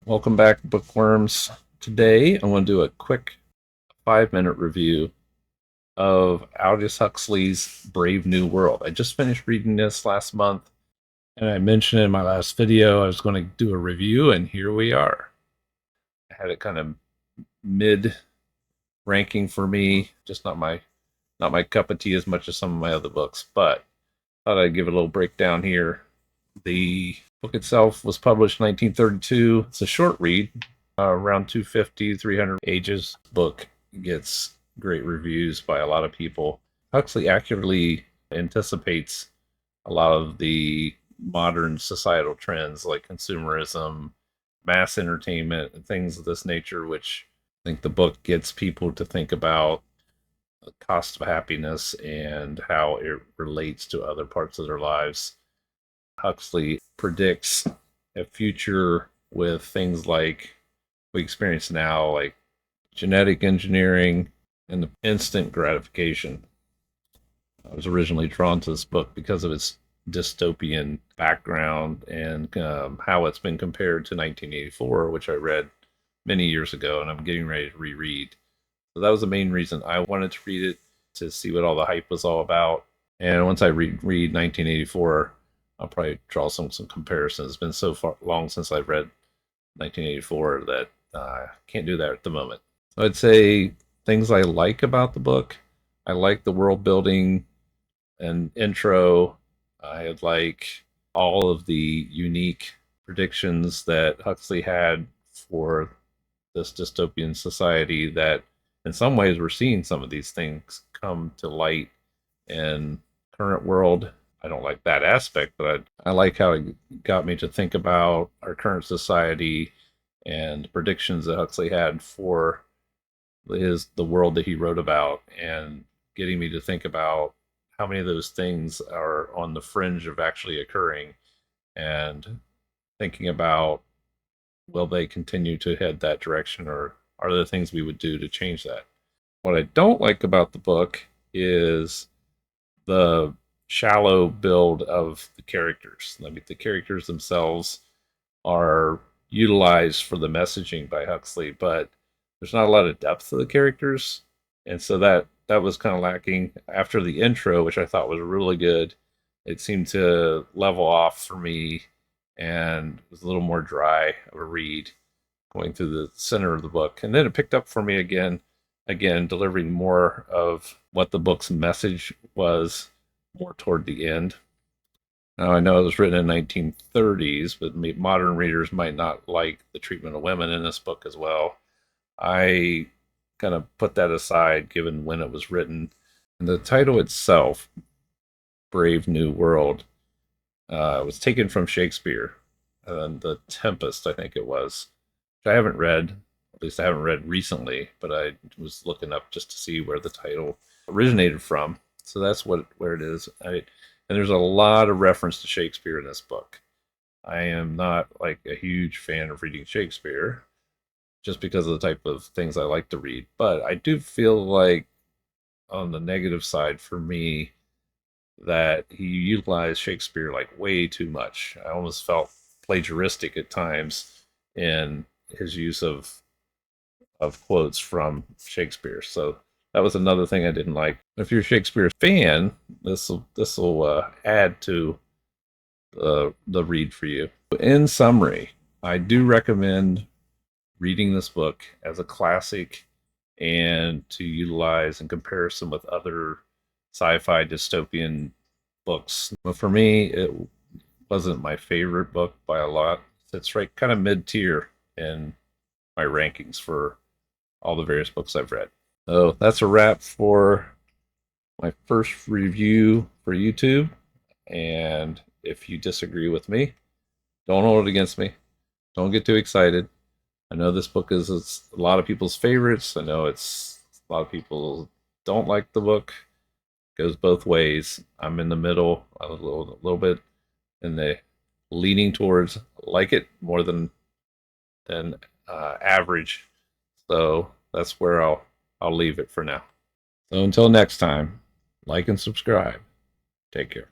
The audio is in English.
Welcome back, bookworms. Today, I want to do a quick 5-minute review of Aldous Huxley's Brave New World. I just finished reading this last month, and I mentioned in my last video I was going to do a review, and here we are. I had it kind of mid ranking for me, just not my cup of tea as much as some of my other books, but thought I'd give it a little breakdown here. The book itself was published in 1932. It's a short read, around 250, 300 pages. Book gets great reviews by a lot of people. Huxley accurately anticipates a lot of the modern societal trends like consumerism, mass entertainment, and things of this nature, which I think the book gets people to think about the cost of happiness and how it relates to other parts of their lives. Huxley predicts a future with things like we experience now, like genetic engineering and the instant gratification. I was originally drawn to this book because of its dystopian background and how it's been compared to 1984, which I read many years ago and I'm getting ready to reread. So that was the main reason I wanted to read it, to see what all the hype was all about. And once I read 1984, I'll probably draw some comparisons. It's been so long since I've read 1984 that I can't do that at the moment. So I'd say things I like about the book. I like the world building and intro. I like all of the unique predictions that Huxley had for this dystopian society, that in some ways we're seeing some of these things come to light in current world. I don't like that aspect, but I like how it got me to think about our current society and predictions that Huxley had for the world that he wrote about, and getting me to think about how many of those things are on the fringe of actually occurring, and thinking about, will they continue to head that direction, or are there things we would do to change that? What I don't like about the book is the shallow build of the characters. I mean, the characters themselves are utilized for the messaging by Huxley, but there's not a lot of depth to the characters, and so that was kind of lacking. After the intro, which I thought was really good, it seemed to level off for me and was a little more dry of a read going through the center of the book. And then it picked up for me again, delivering more of what the book's message was more toward the end. Now, I know it was written in 1930s, but modern readers might not like the treatment of women in this book as well. I kind of put that aside given when it was written. And the title itself, Brave New World, was taken from Shakespeare, The Tempest, I think it was, which I haven't read. At least I haven't read recently, but I was looking up just to see where the title originated from. So that's where it is. And there's a lot of reference to Shakespeare in this book. I am not like a huge fan of reading Shakespeare, just because of the type of things I like to read. But I do feel like, on the negative side for me, that he utilized Shakespeare like way too much. I almost felt plagiaristic at times in his use of quotes from Shakespeare. So that was another thing I didn't like. If you're a Shakespeare fan, this will add to the read for you. In summary, I do recommend reading this book as a classic, and to utilize in comparison with other sci-fi dystopian books. But for me, it wasn't my favorite book by a lot. It's right kind of mid-tier in my rankings for all the various books I've read. So that's a wrap for my first review for YouTube. And if you disagree with me, don't hold it against me. Don't get too excited. I know this book is a lot of people's favorites. I know it's a lot of people don't like the book. It goes both ways. I'm in the middle, a little bit in the leaning towards like it more than average. So that's where I'll leave it for now. So until next time, like and subscribe. Take care.